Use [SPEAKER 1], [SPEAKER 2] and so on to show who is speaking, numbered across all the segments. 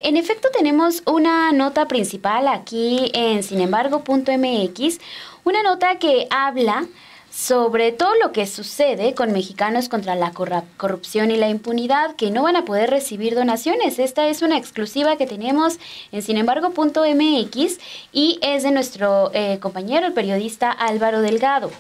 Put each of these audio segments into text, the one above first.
[SPEAKER 1] En efecto, tenemos una nota principal aquí en sinembargo.mx, una nota que habla sobre todo lo que sucede con mexicanos contra la corrupción y la impunidad, que no van a poder recibir donaciones. Esta es una exclusiva que tenemos en sinembargo.mx y es de nuestro compañero, el periodista Álvaro Delgado.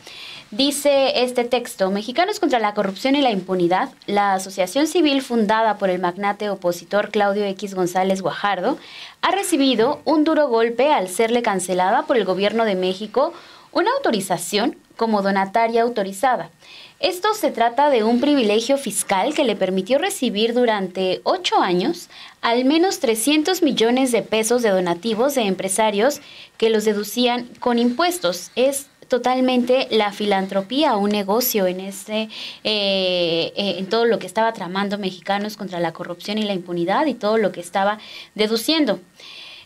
[SPEAKER 1] Dice este texto: Mexicanos contra la corrupción y la impunidad, la asociación civil fundada por el magnate opositor Claudio X González Guajardo ha recibido un duro golpe al serle cancelada por el gobierno de México una autorización como donataria autorizada. Esto se trata de un privilegio fiscal que le permitió recibir durante 8 años al menos 300 millones de pesos de donativos de empresarios que los deducían con impuestos. Es totalmente la filantropía, un negocio en todo lo que estaba tramando Mexicanos contra la corrupción y la impunidad y todo lo que estaba deduciendo.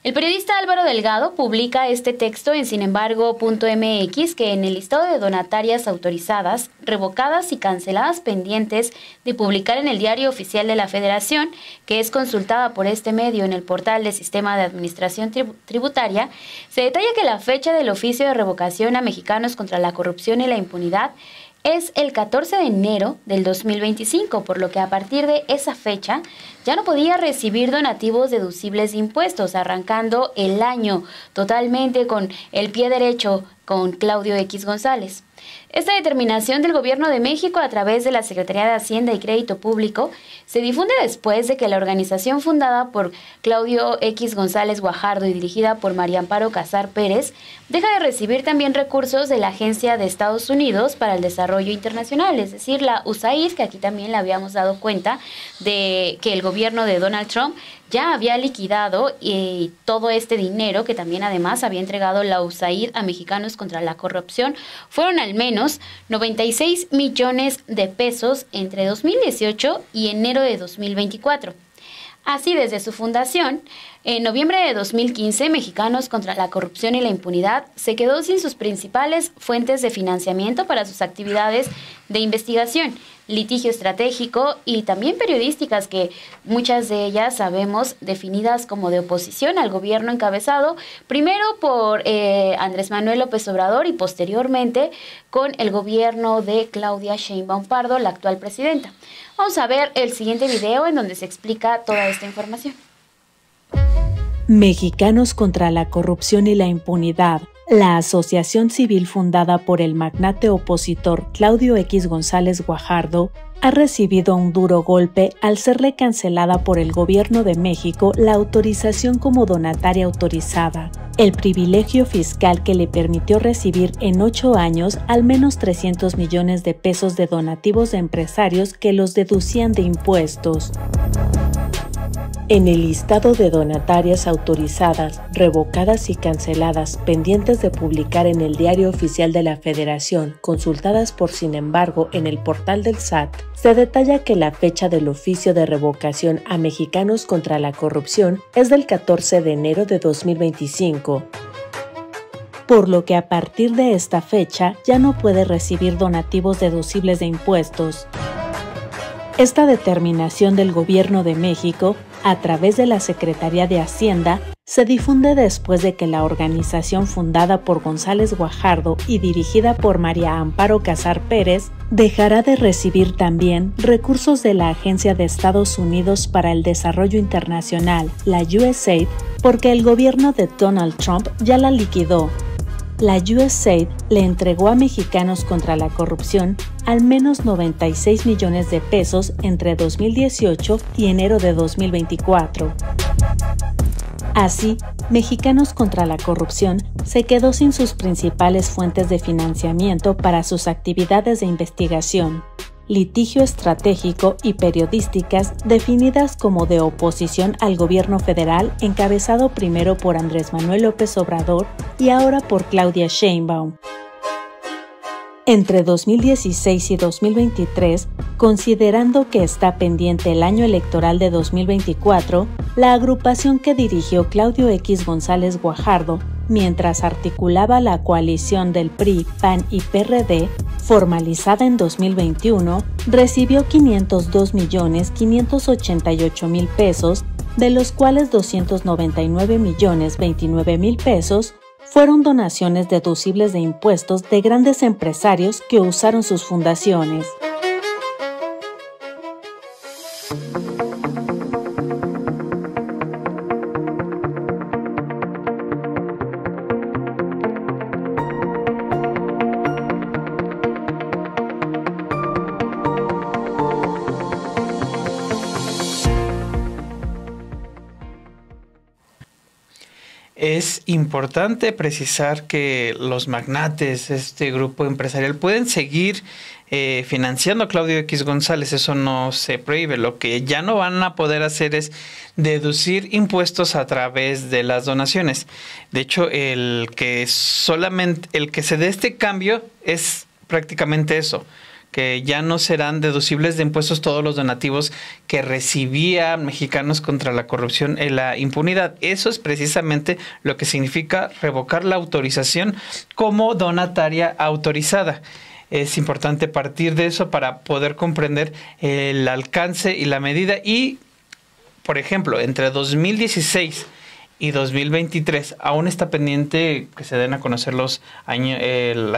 [SPEAKER 1] El periodista Álvaro Delgado publica este texto en sinembargo.mx que en el listado de donatarias autorizadas, revocadas y canceladas pendientes de publicar en el Diario Oficial de la Federación, que es consultada por este medio en el portal del Sistema de Administración Tributaria, se detalla que la fecha del oficio de revocación a Mexicanos contra la corrupción y la impunidad es el 14 de enero del 2025, por lo que a partir de esa fecha ya no podía recibir donativos deducibles de impuestos, arrancando el año totalmente con el pie derecho con Claudio X González. Esta determinación del Gobierno de México a través de la Secretaría de Hacienda y Crédito Público se difunde después de que la organización fundada por Claudio X González Guajardo y dirigida por María Amparo Casar Pérez deja de recibir también recursos de la Agencia de Estados Unidos para el Desarrollo Internacional, es decir, la USAID, que aquí también le habíamos dado cuenta de que el gobierno de Donald Trump ya había liquidado todo este dinero que también además había entregado la USAID a Mexicanos contra la corrupción. Fueron al menos 96 millones de pesos entre 2018 y enero de 2024. Así, desde su fundación, en noviembre de 2015, Mexicanos contra la corrupción y la impunidad se quedó sin sus principales fuentes de financiamiento para sus actividades de investigación, litigio estratégico y también periodísticas, que muchas de ellas sabemos definidas como de oposición al gobierno encabezado primero por Andrés Manuel López Obrador y posteriormente con el gobierno de Claudia Sheinbaum Pardo, la actual presidenta. Vamos a ver el siguiente video en donde se explica toda esta información.
[SPEAKER 2] Mexicanos contra la corrupción y la impunidad. La asociación civil fundada por el magnate opositor Claudio X González Guajardo ha recibido un duro golpe al serle cancelada por el Gobierno de México la autorización como donataria autorizada, el privilegio fiscal que le permitió recibir en 8 años al menos 300 millones de pesos de donativos de empresarios que los deducían de impuestos. En el listado de donatarias autorizadas, revocadas y canceladas pendientes de publicar en el Diario Oficial de la Federación, consultadas por Sin embargo en el portal del SAT, se detalla que la fecha del oficio de revocación a Mexicanos contra la corrupción es del 14 de enero de 2025. Por lo que a partir de esta fecha ya no puede recibir donativos deducibles de impuestos. Esta determinación del Gobierno de México, a través de la Secretaría de Hacienda, se difunde después de que la organización fundada por González Guajardo y dirigida por María Amparo Casar Pérez dejará de recibir también recursos de la Agencia de Estados Unidos para el Desarrollo Internacional, la USAID, porque el gobierno de Donald Trump ya la liquidó. La USAID le entregó a Mexicanos contra la corrupción al menos 96 millones de pesos entre 2018 y enero de 2024. Así, Mexicanos contra la corrupción se quedó sin sus principales fuentes de financiamiento para sus actividades de investigación, litigio estratégico y periodísticas definidas como de oposición al gobierno federal, encabezado primero por Andrés Manuel López Obrador y ahora por Claudia Sheinbaum. Entre 2016 y 2023, considerando que está pendiente el año electoral de 2024, la agrupación que dirigió Claudio X González Guajardo, mientras articulaba la coalición del PRI, PAN y PRD, formalizada en 2021, recibió 502.588.000 pesos de los cuales 299.029.000 pesos fueron donaciones deducibles de impuestos de grandes empresarios que usaron sus fundaciones.
[SPEAKER 3] Es importante precisar que los magnates, este grupo empresarial, pueden seguir financiando a Claudio X González, eso no se prohíbe. Lo que ya no van a poder hacer es deducir impuestos a través de las donaciones. De hecho, el que se dé este cambio es prácticamente eso, que ya no serán deducibles de impuestos todos los donativos que recibían Mexicanos contra la Corrupción y la Impunidad. Eso es precisamente lo que significa revocar la autorización como donataria autorizada. Es importante partir de eso para poder comprender el alcance y la medida. Y, por ejemplo, entre 2016 y 2023, aún está pendiente que se den a conocer las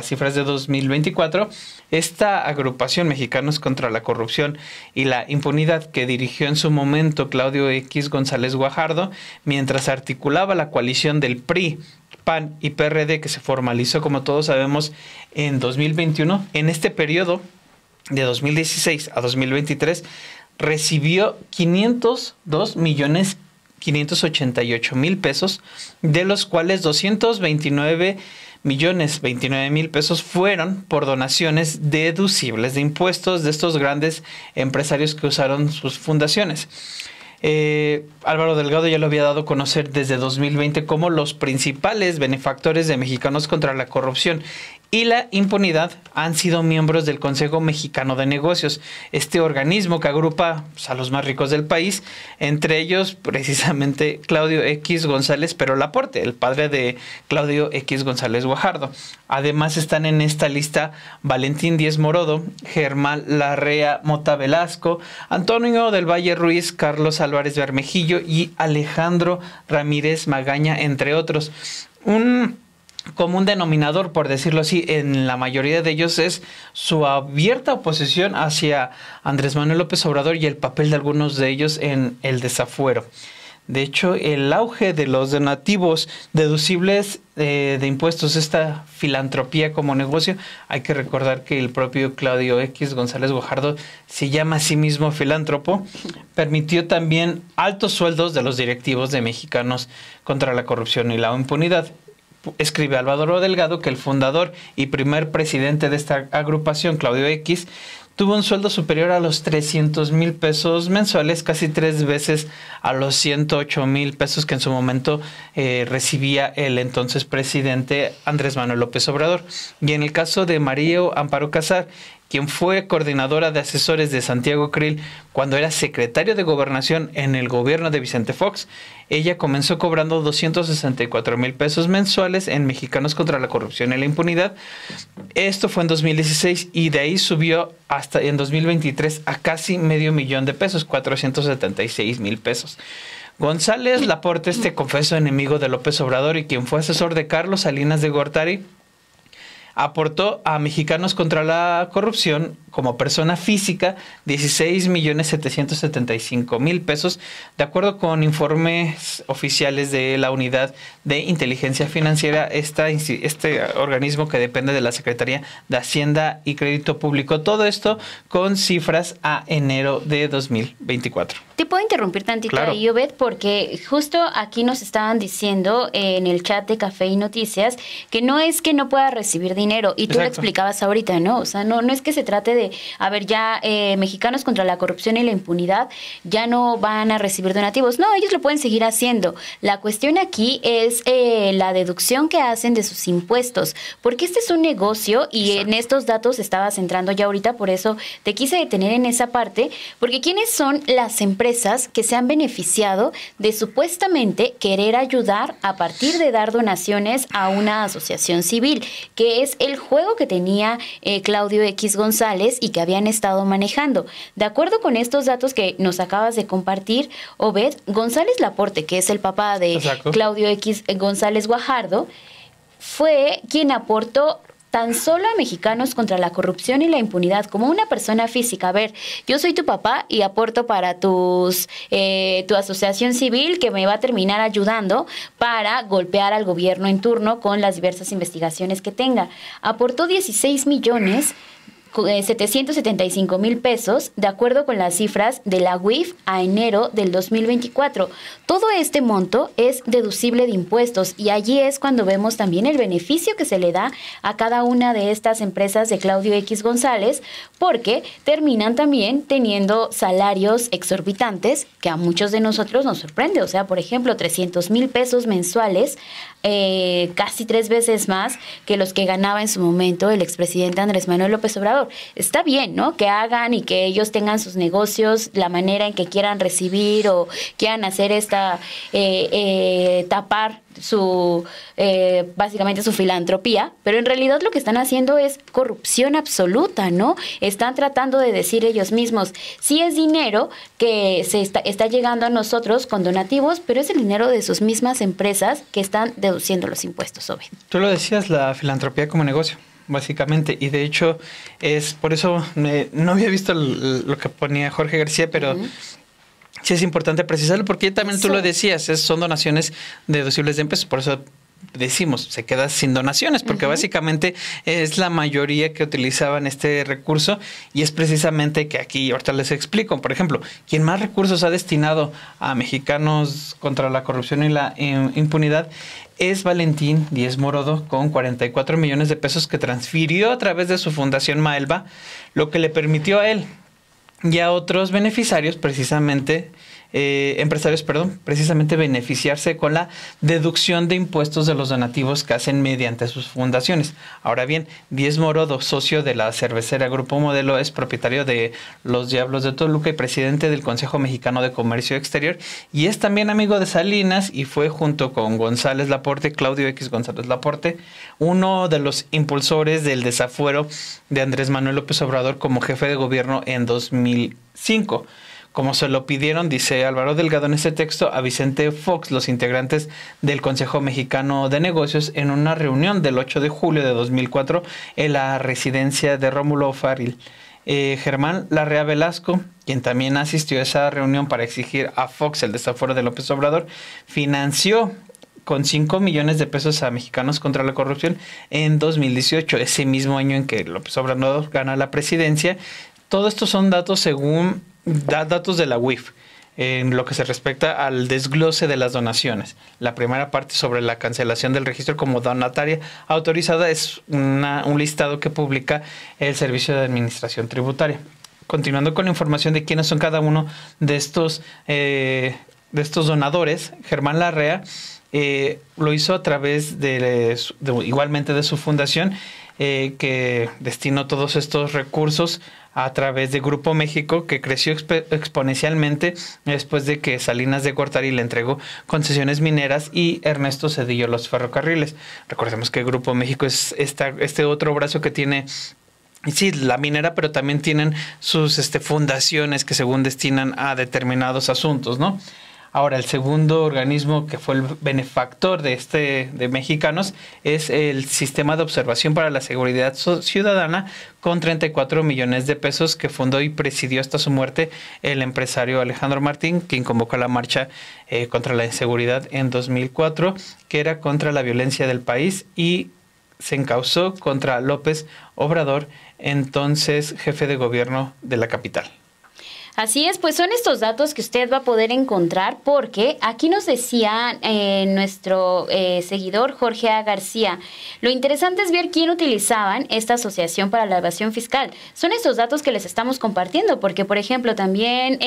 [SPEAKER 3] cifras de 2024. Esta agrupación Mexicanos contra la Corrupción y la Impunidad, que dirigió en su momento Claudio X González Guajardo, mientras articulaba la coalición del PRI, PAN y PRD, que se formalizó, como todos sabemos, en 2021, en este periodo de 2016 a 2023, recibió 502.588.000 pesos, de los cuales 229.029.000 pesos fueron por donaciones deducibles de impuestos de estos grandes empresarios que usaron sus fundaciones. Álvaro Delgado ya lo había dado a conocer desde 2020 como los principales benefactores de Mexicanos contra la Corrupción y la Impunidad han sido miembros del Consejo Mexicano de Negocios, este organismo que agrupa a los más ricos del país, entre ellos precisamente Claudio X González Pero Laporte, el padre de Claudio X González Guajardo. Además están en esta lista Valentín Díez Morodo, Germán Larrea Mota Velasco, Antonio del Valle Ruiz, Carlos Álvarez Bermejillo y Alejandro Ramírez Magaña, entre otros. Un común denominador, por decirlo así, en la mayoría de ellos es su abierta oposición hacia Andrés Manuel López Obrador y el papel de algunos de ellos en el desafuero. De hecho, el auge de los donativos deducibles de impuestos, esta filantropía como negocio, hay que recordar que el propio Claudio X González Guajardo se llama a sí mismo filántropo, permitió también altos sueldos de los directivos de Mexicanos contra la Corrupción y la Impunidad. Escribe Álvaro Delgado que el fundador y primer presidente de esta agrupación, Claudio X, tuvo un sueldo superior a los 300,000 pesos mensuales, casi 3 veces a los 108,000 pesos que en su momento recibía el entonces presidente Andrés Manuel López Obrador. Y en el caso de María Amparo Casar, quien fue coordinadora de asesores de Santiago Krill cuando era secretario de Gobernación en el gobierno de Vicente Fox, ella comenzó cobrando 264,000 pesos mensuales en Mexicanos contra la Corrupción y la Impunidad. Esto fue en 2016 y de ahí subió hasta en 2023 a casi $500,000 de pesos, 476,000 pesos. González Laporte, este confeso enemigo de López Obrador y quien fue asesor de Carlos Salinas de Gortari, aportó a Mexicanos contra la Corrupción como persona física 16,775,000 pesos, de acuerdo con informes oficiales de la Unidad de Inteligencia Financiera, este organismo que depende de la Secretaría de Hacienda y Crédito Público. Todo esto con cifras a enero de 2024.
[SPEAKER 1] Te puedo interrumpir tantito,
[SPEAKER 3] claro,
[SPEAKER 1] ahí, Obed, porque justo aquí nos estaban diciendo en el chat de Café y Noticias que no es que no pueda recibir dinero, y tú lo explicabas ahorita, ¿no? O sea, no es que se trate de, a ver, ya Mexicanos contra la Corrupción y la Impunidad ya no van a recibir donativos. No, ellos lo pueden seguir haciendo. La cuestión aquí es la deducción que hacen de sus impuestos, porque este es un negocio y en estos datos estabas entrando ya ahorita, por eso te quise detener en esa parte, porque ¿quiénes son las empresas que se han beneficiado de supuestamente querer ayudar a partir de dar donaciones a una asociación civil? Que es es el juego que tenía Claudio X González y que habían estado manejando. De acuerdo con estos datos que nos acabas de compartir, Obed, González Laporte, que es el papá de Claudio X González Guajardo, fue quien aportó tan solo a Mexicanos contra la Corrupción y la Impunidad como una persona física. A ver, yo soy tu papá y aporto para tu asociación civil que me va a terminar ayudando para golpear al gobierno en turno con las diversas investigaciones que tenga. Aportó 16,775,000 pesos, de acuerdo con las cifras de la UIF a enero del 2024. Todo este monto es deducible de impuestos y allí es cuando vemos también el beneficio que se le da a cada una de estas empresas de Claudio X González, porque terminan también teniendo salarios exorbitantes que a muchos de nosotros nos sorprende. O sea, por ejemplo, 300,000 pesos mensuales, casi 3 veces más que los que ganaba en su momento el expresidente Andrés Manuel López Obrador. Está bien, ¿no?, que hagan y que ellos tengan sus negocios, la manera en que quieran recibir o quieran hacer tapar básicamente su filantropía, pero en realidad lo que están haciendo es corrupción absoluta, ¿no? Están tratando de decir ellos mismos, sí es dinero que está llegando a nosotros con donativos, pero es el dinero de sus mismas empresas que están deduciendo los impuestos, Obed.
[SPEAKER 3] Tú lo decías, la filantropía como negocio, básicamente, y de hecho es por eso no había visto lo que ponía Jorge García, pero sí es importante precisarlo, porque también tú lo decías, son donaciones deducibles de impuestos, por eso decimos, se queda sin donaciones, porque básicamente es la mayoría que utilizaban este recurso, y es precisamente que aquí ahorita les explico. Por ejemplo, quien más recursos ha destinado a Mexicanos contra la Corrupción y la Impunidad es Valentín Díez Morodo, con 44 millones de pesos que transfirió a través de su fundación Maelba, lo que le permitió a él y a otros beneficiarios, precisamente beneficiarse con la deducción de impuestos de los donativos que hacen mediante sus fundaciones. Ahora bien, Díez Morodo, socio de la cervecera Grupo Modelo, es propietario de Los Diablos de Toluca y presidente del Consejo Mexicano de Comercio Exterior, y es también amigo de Salinas, y fue junto con González Laporte, Claudio X González Laporte, uno de los impulsores del desafuero de Andrés Manuel López Obrador como jefe de gobierno en 2005. Como se lo pidieron, dice Álvaro Delgado en este texto, a Vicente Fox, los integrantes del Consejo Mexicano de Negocios, en una reunión del 8 de julio de 2004 en la residencia de Rómulo Farril. Germán Larrea Velasco, quien también asistió a esa reunión para exigir a Fox el desafuero de López Obrador, financió con 5 millones de pesos a Mexicanos contra la Corrupción en 2018, ese mismo año en que López Obrador gana la presidencia. Todo esto son datos según datos de la UIF en lo que se respecta al desglose de las donaciones. La primera parte sobre la cancelación del registro como donataria autorizada es un listado que publica el Servicio de Administración Tributaria. Continuando con la información de quiénes son cada uno de estos donadores, Germán Larrea lo hizo a través igualmente de su fundación, que destinó todos estos recursos a través de Grupo México, que creció exponencialmente después de que Salinas de Gortari le entregó concesiones mineras y Ernesto Zedillo los ferrocarriles. Recordemos que Grupo México es este otro brazo que tiene, sí, la minera, pero también tienen sus fundaciones que según destinan a determinados asuntos, ¿no? Ahora, el segundo organismo que fue el benefactor de Mexicanos es el Sistema de Observación para la Seguridad Ciudadana, con 34 millones de pesos, que fundó y presidió hasta su muerte el empresario Alejandro Martín, quien convocó la marcha contra la inseguridad en 2004, que era contra la violencia del país, y se encausó contra López Obrador, entonces jefe de gobierno de la capital.
[SPEAKER 1] Así es, pues son estos datos que usted va a poder encontrar, porque aquí nos decía nuestro seguidor Jorge A. García, lo interesante es ver quién utilizaban esta asociación para la evasión fiscal. Son estos datos que les estamos compartiendo, porque por ejemplo también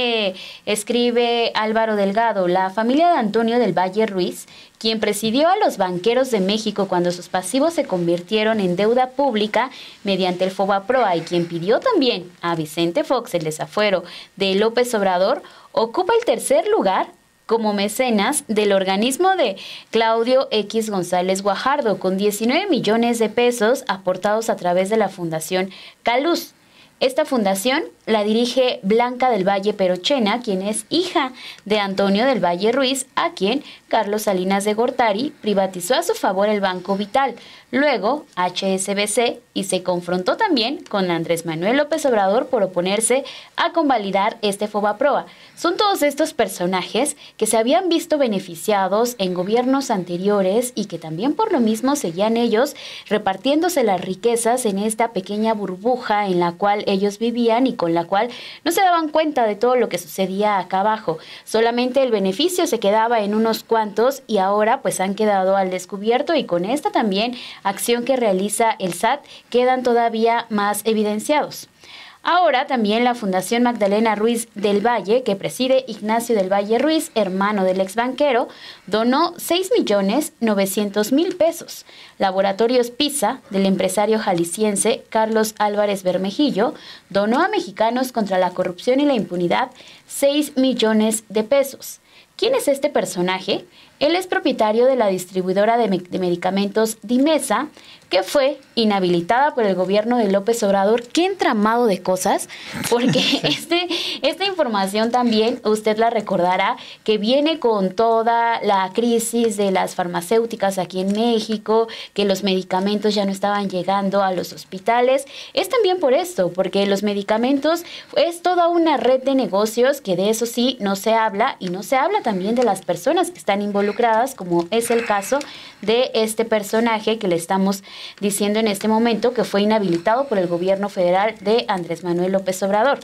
[SPEAKER 1] escribe Álvaro Delgado, la familia de Antonio del Valle Ruiz, quien presidió a los banqueros de México cuando sus pasivos se convirtieron en deuda pública mediante el FOBAPROA, y quien pidió también a Vicente Fox el desafuero de López Obrador, ocupa el tercer lugar como mecenas del organismo de Claudio X González Guajardo, con 19 millones de pesos aportados a través de la Fundación Caluz. Esta fundación la dirige Blanca del Valle Perochena, quien es hija de Antonio del Valle Ruiz, a quien Carlos Salinas de Gortari privatizó a su favor el Banco Vital, luego HSBC, y se confrontó también con Andrés Manuel López Obrador por oponerse a convalidar este Fobaproa. Son todos estos personajes que se habían visto beneficiados en gobiernos anteriores y que también por lo mismo seguían ellos repartiéndose las riquezas en esta pequeña burbuja en la cual ellos vivían y con la cual no se daban cuenta de todo lo que sucedía acá abajo. Solamente el beneficio se quedaba en unos cuantos y ahora pues han quedado al descubierto, y con esta también acción que realiza el SAT quedan todavía más evidenciados. Ahora también la Fundación Magdalena Ruiz del Valle, que preside Ignacio del Valle Ruiz, hermano del exbanquero, donó 6.900.000 pesos. Laboratorios PISA, del empresario jalisciense Carlos Álvarez Bermejillo, donó a Mexicanos contra la Corrupción y la Impunidad 6 millones de pesos. ¿Quién es este personaje? Él es propietario de la distribuidora de medicamentos Dimesa, que fue inhabilitada por el gobierno de López Obrador. ¡Qué entramado de cosas! Porque esta información también, usted la recordará, que viene con toda la crisis de las farmacéuticas aquí en México, que los medicamentos ya no estaban llegando a los hospitales. Es también por esto, porque los medicamentos es toda una red de negocios que de eso sí no se habla, y no se habla también de las personas que están involucradas, como es el caso de este personaje que le estamos diciendo en este momento, que fue inhabilitado por el gobierno federal de Andrés Manuel López Obrador.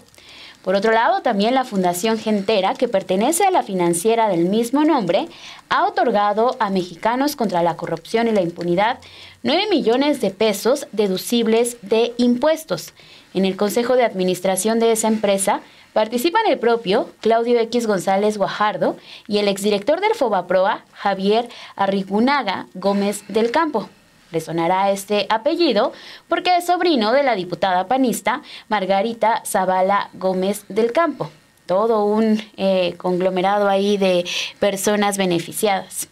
[SPEAKER 1] Por otro lado, también la Fundación Gentera, que pertenece a la financiera del mismo nombre, ha otorgado a Mexicanos contra la Corrupción y la Impunidad 9 millones de pesos deducibles de impuestos. En el Consejo de Administración de esa empresa participan el propio Claudio X González Guajardo y el exdirector del Fobaproa, Javier Arrigunaga Gómez del Campo. Le sonará este apellido porque es sobrino de la diputada panista Margarita Zavala Gómez del Campo. Todo un conglomerado ahí de personas beneficiadas.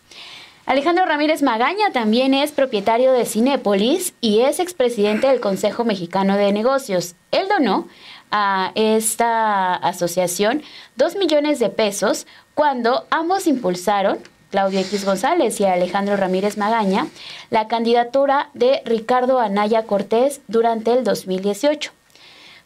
[SPEAKER 1] Alejandro Ramírez Magaña también es propietario de Cinépolis y es expresidente del Consejo Mexicano de Negocios. Él donó a esta asociación 2 millones de pesos cuando ambos impulsaron, Claudio X González y Alejandro Ramírez Magaña, la candidatura de Ricardo Anaya Cortés durante el 2018.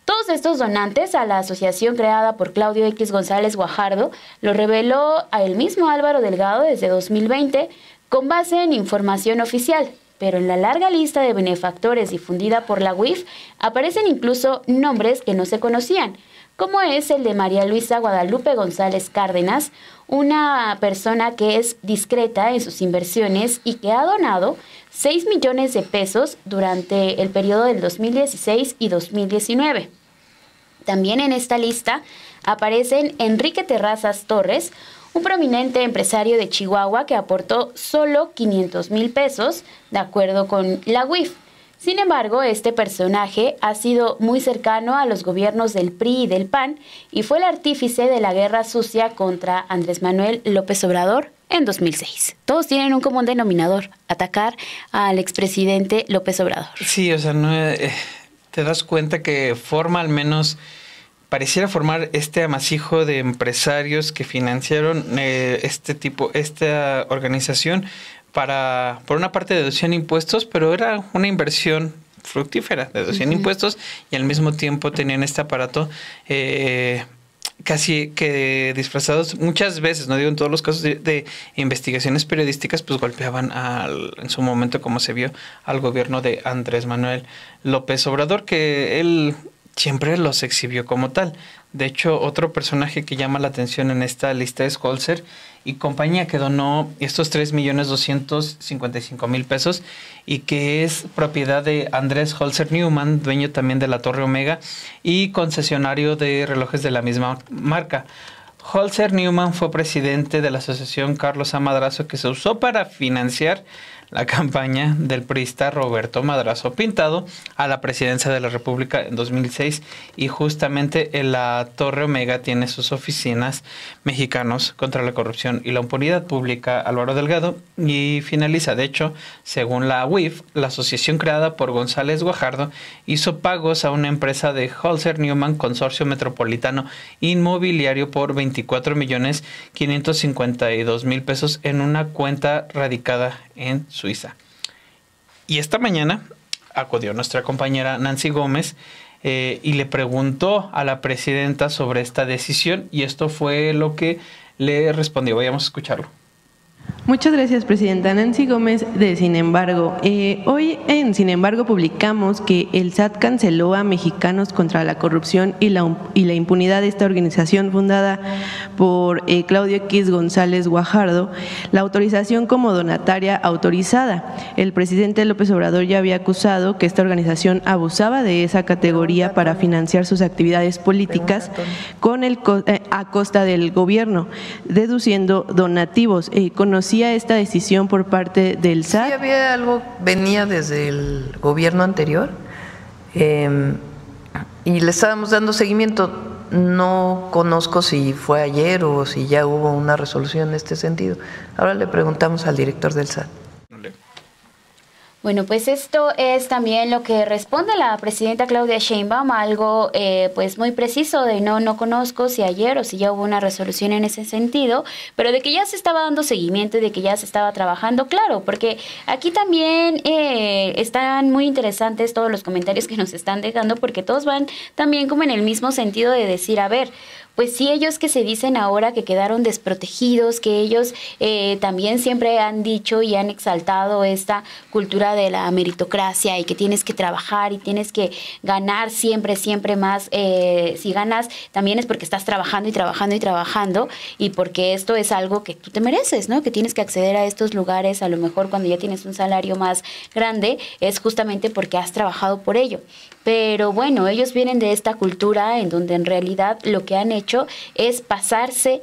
[SPEAKER 1] Todos estos donantes a la asociación creada por Claudio X González Guajardo lo reveló a el mismo Álvaro Delgado desde 2020 con base en información oficial, pero en la larga lista de benefactores difundida por la UIF aparecen incluso nombres que no se conocían, como es el de María Luisa Guadalupe González Cárdenas, una persona que es discreta en sus inversiones y que ha donado 6 millones de pesos durante el periodo del 2016 y 2019. También en esta lista aparecen Enrique Terrazas Torres, un prominente empresario de Chihuahua que aportó solo 500,000 pesos, de acuerdo con la UIF. Sin embargo, este personaje ha sido muy cercano a los gobiernos del PRI y del PAN y fue el artífice de la guerra sucia contra Andrés Manuel López Obrador en 2006. Todos tienen un común denominador: atacar al expresidente López Obrador.
[SPEAKER 3] Sí, o sea, no, te das cuenta que pareciera formar este amasijo de empresarios que financiaron esta organización por una parte deducían impuestos, pero era una inversión fructífera, deducían impuestos y al mismo tiempo tenían este aparato casi que disfrazados muchas veces, no digo en todos los casos de investigaciones periodísticas, pues golpeaban en su momento, como se vio, al gobierno de Andrés Manuel López Obrador, que él siempre los exhibió como tal. De hecho, otro personaje que llama la atención en esta lista es Holzer y compañía, que donó estos 3.255.000 pesos y que es propiedad de Andrés Holzer Newman, dueño también de la Torre Omega y concesionario de relojes de la misma marca. Holzer Newman fue presidente de la asociación Carlos A. Madrazo, que se usó para financiar la campaña del priista Roberto Madrazo Pintado a la presidencia de la República en 2006, y justamente en la Torre Omega tiene sus oficinas Mexicanos contra la Corrupción y la Impunidad, publica Álvaro Delgado, y finaliza: de hecho, según la UIF, la asociación creada por González Guajardo hizo pagos a una empresa de Holzer Newman Consorcio Metropolitano Inmobiliario por 24.552.000 pesos en una cuenta radicada en Suiza. Y esta mañana acudió nuestra compañera Nancy Gómez y le preguntó a la presidenta sobre esta decisión, y esto fue lo que le respondió. Vayamos a escucharlo.
[SPEAKER 4] Muchas gracias, presidenta. Nancy Gómez de Sin Embargo. Hoy en Sin Embargo publicamos que el SAT canceló a Mexicanos contra la Corrupción y la Impunidad, esta organización fundada por Claudio X González Guajardo, la autorización como donataria autorizada. El presidente López Obrador ya había acusado que esta organización abusaba de esa categoría para financiar sus actividades políticas a costa del gobierno, deduciendo donativos. ¿Conocía esta decisión por parte del SAT?
[SPEAKER 5] Sí, había algo, venía desde el gobierno anterior y le estábamos dando seguimiento. No conozco si fue ayer o si ya hubo una resolución en este sentido. Ahora le preguntamos al director del SAT.
[SPEAKER 1] Bueno, pues esto es también lo que responde la presidenta Claudia Sheinbaum, algo pues muy preciso de no conozco si ayer o si ya hubo una resolución en ese sentido, pero de que ya se estaba dando seguimiento y de que ya se estaba trabajando, claro, porque aquí también están muy interesantes todos los comentarios que nos están dejando, porque todos van también como en el mismo sentido de decir, a ver, pues sí, ellos que se dicen ahora que quedaron desprotegidos, que ellos también siempre han dicho y han exaltado esta cultura de la meritocracia y que tienes que trabajar y tienes que ganar siempre más. Si ganas, también es porque estás trabajando y trabajando y trabajando, y porque esto es algo que tú te mereces, ¿no? Que tienes que acceder a estos lugares, a lo mejor cuando ya tienes un salario más grande, es justamente porque has trabajado por ello. Pero bueno, ellos vienen de esta cultura en donde en realidad lo que han hecho es pasarse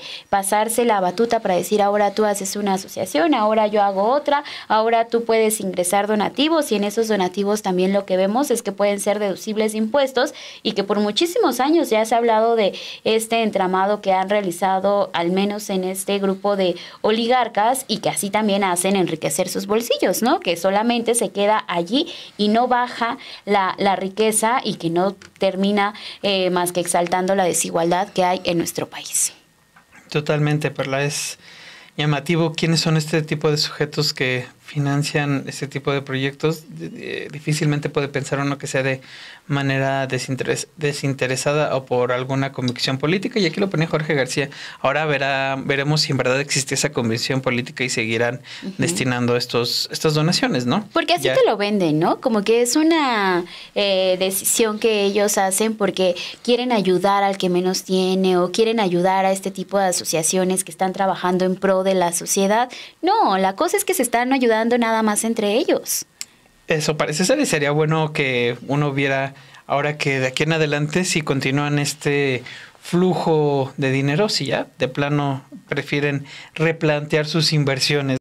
[SPEAKER 1] la batuta para decir, ahora tú haces una asociación, ahora yo hago otra, ahora tú puedes ingresar donativos, y en esos donativos también lo que vemos es que pueden ser deducibles de impuestos, y que por muchísimos años ya se ha hablado de este entramado que han realizado al menos en este grupo de oligarcas, y que así también hacen enriquecer sus bolsillos, ¿no? Que solamente se queda allí y no baja la riqueza, y que no termina más que exaltando la desigualdad que hay en nuestro país.
[SPEAKER 3] Totalmente, Perla. Es llamativo quiénes son este tipo de sujetos que financian este tipo de proyectos. Difícilmente puede pensar uno que sea de manera desinteresada o por alguna convicción política, y aquí lo ponía Jorge García. Ahora veremos si en verdad existe esa convicción política y seguirán destinando estas donaciones, ¿no?
[SPEAKER 1] Porque así te lo venden, ¿no? Como que es una decisión que ellos hacen porque quieren ayudar al que menos tiene, o quieren ayudar a este tipo de asociaciones que están trabajando en pro de la sociedad. No, la cosa es que se están ayudando nada más entre ellos.
[SPEAKER 3] Eso parece ser, y sería bueno que uno viera ahora que de aquí en adelante, si continúan este flujo de dinero, si ya de plano prefieren replantear sus inversiones.